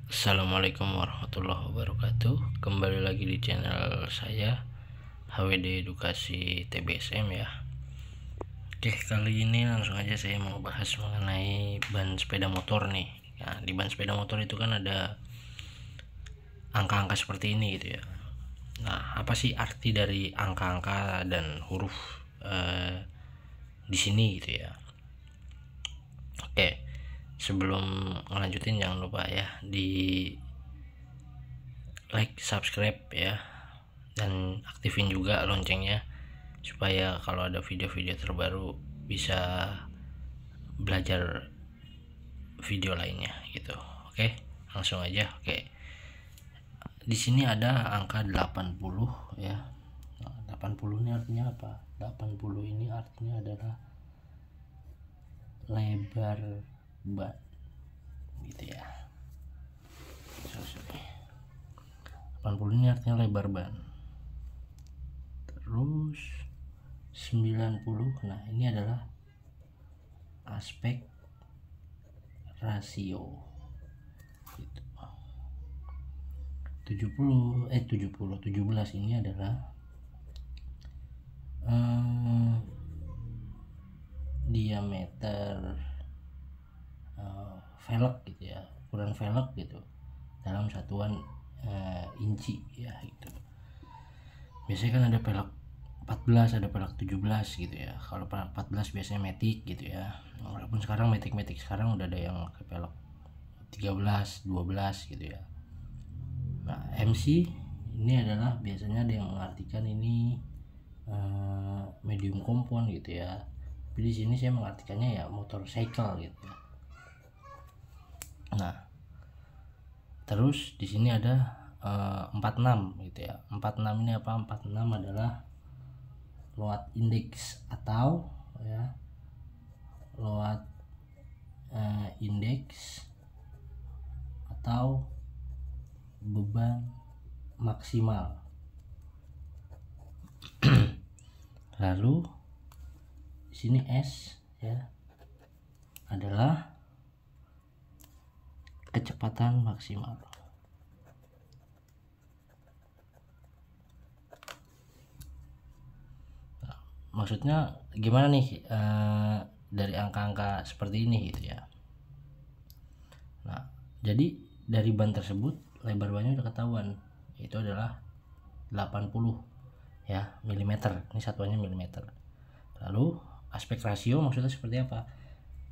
Assalamualaikum warahmatullahi wabarakatuh. Kembali lagi di channel saya HWD Edukasi TBSM ya. Oke, kali ini langsung aja saya mau bahas mengenai ban sepeda motor nih. Nah, di ban sepeda motor itu kan ada angka-angka seperti ini gitu ya. Nah, apa sih arti dari angka-angka dan huruf di sini gitu ya? Oke, sebelum ngelanjutin jangan lupa ya di like, subscribe ya, dan aktifin juga loncengnya supaya kalau ada video-video terbaru bisa belajar video lainnya gitu. Oke, langsung aja. Oke, di sini ada angka 80 ya. 80 ini artinya apa? 80 ini artinya adalah lebar ban gitu ya. 80 ini artinya lebar ban. Terus 90, nah ini adalah aspek rasio gitu. 17 ini adalah diameter velg gitu ya, ukuran velg gitu dalam satuan inci ya gitu. Biasanya kan ada velg 14, ada velg 17 gitu ya. Kalau 14 biasanya matic gitu ya. Walaupun sekarang matic sekarang udah ada yang pakai velg 13, 12 gitu ya. Nah, MC ini adalah biasanya ada yang mengartikan ini medium kompon gitu ya. Tapi di sini saya mengartikannya ya motorcycle gitu ya. Nah, terus di sini ada 46 gitu ya. 46 ini apa? 46 adalah load index atau ya load index atau beban maksimal. Lalu di sini S ya adalah kecepatan maksimal. Nah, maksudnya gimana nih dari angka-angka seperti ini gitu ya. Nah, jadi dari ban tersebut lebar bannya udah ketahuan, itu adalah 80 ya milimeter. Ini satuannya milimeter. Lalu aspek rasio maksudnya seperti apa?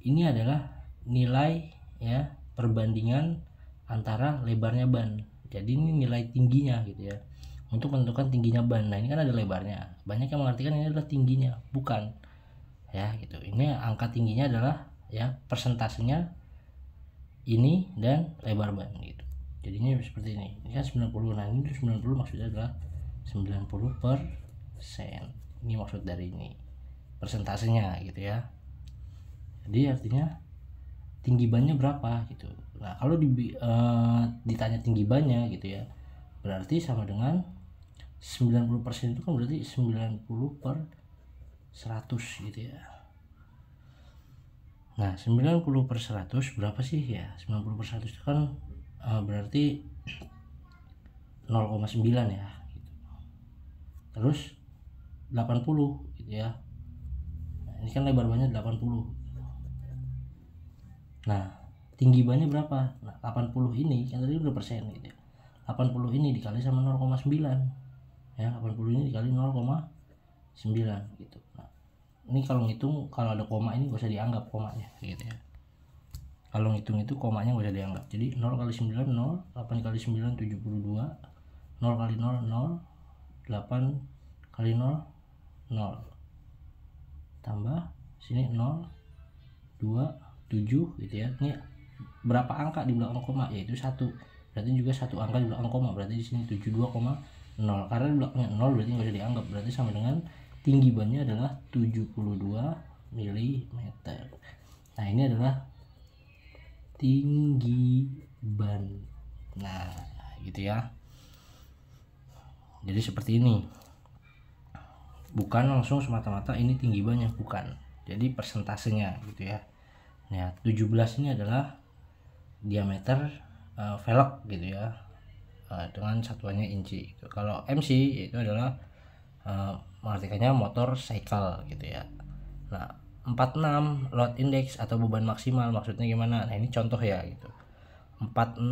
Ini adalah nilai ya perbandingan antara lebarnya ban. Jadi ini nilai tingginya gitu ya, untuk menentukan tingginya ban. Nah, ini kan ada lebarnya. Banyak yang mengartikan ini adalah tingginya, bukan ya gitu. Ini angka tingginya adalah ya persentasenya ini dan lebar ban gitu. Jadinya seperti ini. Ini kan 90. Nah, ini 90 maksudnya adalah 90%. Ini maksud dari ini persentasenya gitu ya. Jadi artinya tinggi bannya berapa gitu. Nah, kalau ditanya tinggi bannya gitu ya, berarti sama dengan 90% itu kan berarti 90/100 gitu ya. Nah, 90/100 berapa sih ya? 90/100 itu kan berarti 0,9 ya gitu. Terus 80 gitu ya. Nah, ini kan lebar bannya 80. Nah, tinggi bannya berapa? Nah, 80 ini kan tadi udah persen gitu ya. 80 ini dikali sama 0,9 ya. 80 ini dikali 0,9 gitu. Nah, ini kalau ngitung, kalau ada koma ini gak usah dianggap komanya gitu ya. Kalau ngitung itu komanya gak usah dianggap. Jadi 0 kali 9 0, 8 kali 9 72, 0 kali 0 0, 8 kali 0 0, tambah sini 0 2 7 gitu ya. Ini berapa angka di belakang koma? Yaitu 1. Berarti juga satu angka di belakang koma. Berarti di sini 72,0. Karena di belakangnya 0 berarti nggak usah dianggap. Berarti sama dengan tinggi bannya adalah 72 mm. Nah, ini adalah tinggi ban. Nah, gitu ya. Jadi seperti ini. Bukan langsung semata-mata ini tinggi bannya, bukan. Jadi persentasenya gitu ya. Nah, 17 ini adalah diameter velg gitu ya, dengan satuannya inci gitu. Kalau MC itu adalah mengartikannya motor cycle gitu ya. Nah 46 load index atau beban maksimal maksudnya gimana? Nah ini contoh ya gitu. 46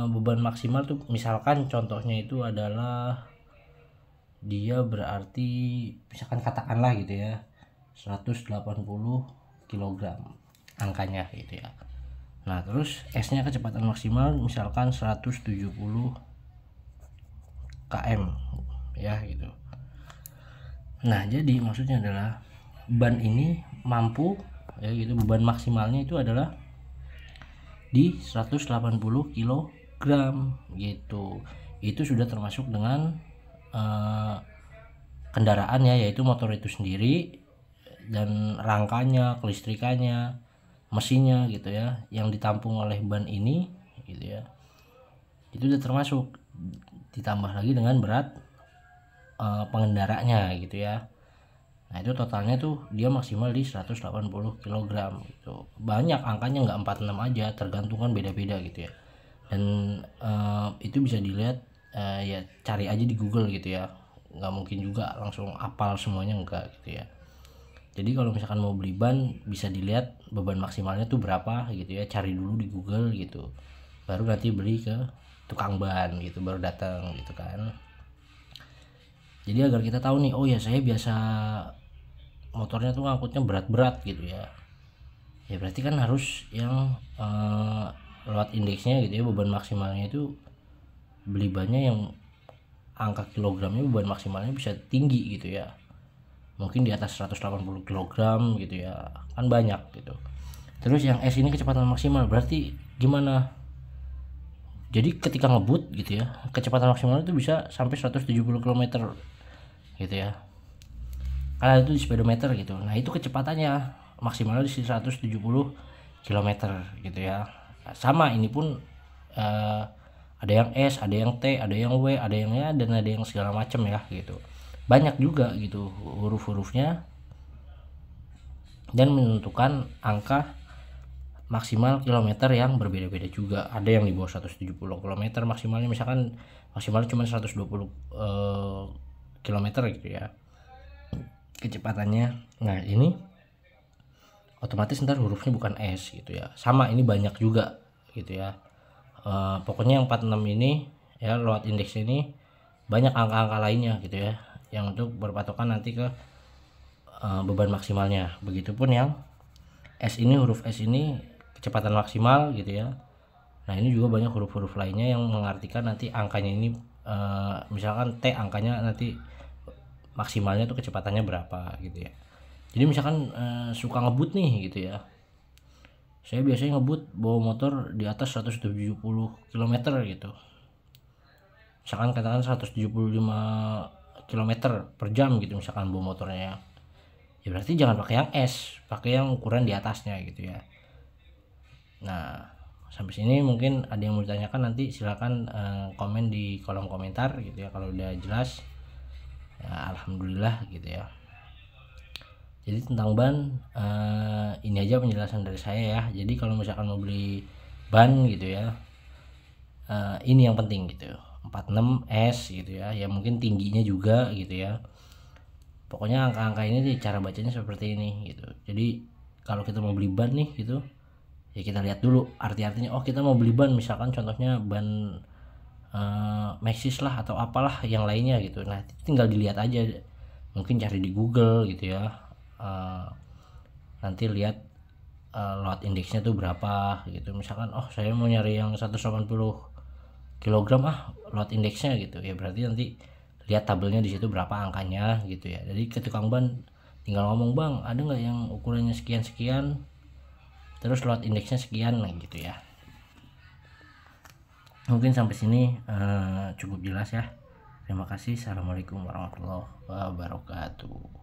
beban maksimal tuh misalkan contohnya itu adalah dia berarti misalkan katakanlah gitu ya 180 kg angkanya gitu ya. Nah terus S nya kecepatan maksimal misalkan 170 km ya gitu. Nah jadi maksudnya adalah ban ini mampu ya gitu, beban maksimalnya itu adalah di 180 kg gitu. Itu sudah termasuk dengan kendaraan ya, yaitu motor itu sendiri dan rangkanya, kelistrikannya, mesinnya gitu ya, yang ditampung oleh ban ini gitu ya. Itu udah termasuk, ditambah lagi dengan berat pengendaranya gitu ya. Nah itu totalnya tuh dia maksimal di 180 kg gitu. Banyak angkanya, nggak 46 aja, tergantung kan beda-beda gitu ya. Dan itu bisa dilihat ya cari aja di Google gitu ya, nggak mungkin juga langsung apal semuanya, enggak gitu ya. Jadi kalau misalkan mau beli ban bisa dilihat beban maksimalnya tuh berapa gitu ya, cari dulu di Google gitu, baru nanti beli ke tukang ban gitu, baru datang gitu kan. Jadi agar kita tahu nih, oh ya saya biasa motornya tuh ngangkutnya berat-berat gitu ya, ya berarti kan harus yang load indeksnya gitu ya, beban maksimalnya itu beli bannya yang angka kilogramnya beban maksimalnya bisa tinggi gitu ya, mungkin di atas 180 kg gitu ya, kan banyak gitu. Terus yang S ini kecepatan maksimal berarti gimana? Jadi ketika ngebut gitu ya, kecepatan maksimal itu bisa sampai 170 km gitu ya, karena itu di speedometer gitu. Nah itu kecepatannya maksimalnya di 170 km gitu ya. Sama ini pun ada yang S, ada yang T, ada yang W, ada yang ya, dan ada yang segala macam ya gitu. Banyak juga gitu huruf-hurufnya, dan menentukan angka maksimal kilometer yang berbeda-beda juga. Ada yang di bawah 170 km maksimalnya, misalkan maksimalnya cuma 120 km gitu ya kecepatannya. Nah ini otomatis ntar hurufnya bukan S gitu ya. Sama ini banyak juga gitu ya. Pokoknya yang 46 ini ya, load index ini banyak angka-angka lainnya gitu ya, yang untuk berpatokan nanti ke beban maksimalnya. Begitupun yang S ini, huruf S ini kecepatan maksimal gitu ya. Nah ini juga banyak huruf-huruf lainnya yang mengartikan nanti angkanya ini, misalkan T angkanya nanti maksimalnya tuh kecepatannya berapa gitu ya. Jadi misalkan suka ngebut nih gitu ya, saya biasanya ngebut bawa motor di atas 170 km gitu, misalkan katakan 175 km per jam gitu misalkan bawa motornya ya, berarti jangan pakai yang S, pakai yang ukuran di atasnya gitu ya. Nah sampai sini mungkin ada yang mau ditanyakan, nanti silakan komen di kolom komentar gitu ya. Kalau udah jelas ya, alhamdulillah gitu ya. Jadi tentang ban ini aja penjelasan dari saya ya. Jadi kalau misalkan mau beli ban gitu ya, ini yang penting gitu, 46 S gitu ya, ya mungkin tingginya juga gitu ya. Pokoknya angka-angka ini nih cara bacanya seperti ini gitu. Jadi kalau kita mau beli ban nih gitu ya, kita lihat dulu arti-artinya. Oh kita mau beli ban misalkan contohnya ban Maxxis lah atau apalah yang lainnya gitu. Nah tinggal dilihat aja, mungkin cari di Google gitu ya. Nanti lihat load indeksnya tuh berapa gitu. Misalkan oh saya mau nyari yang 180 kg load indeksnya gitu ya, berarti nanti lihat tabelnya di situ berapa angkanya gitu ya. Jadi ke tukang ban tinggal ngomong, bang ada nggak yang ukurannya sekian terus load indeksnya sekian gitu ya. Mungkin sampai sini cukup jelas ya. Terima kasih. Assalamualaikum warahmatullahi wabarakatuh.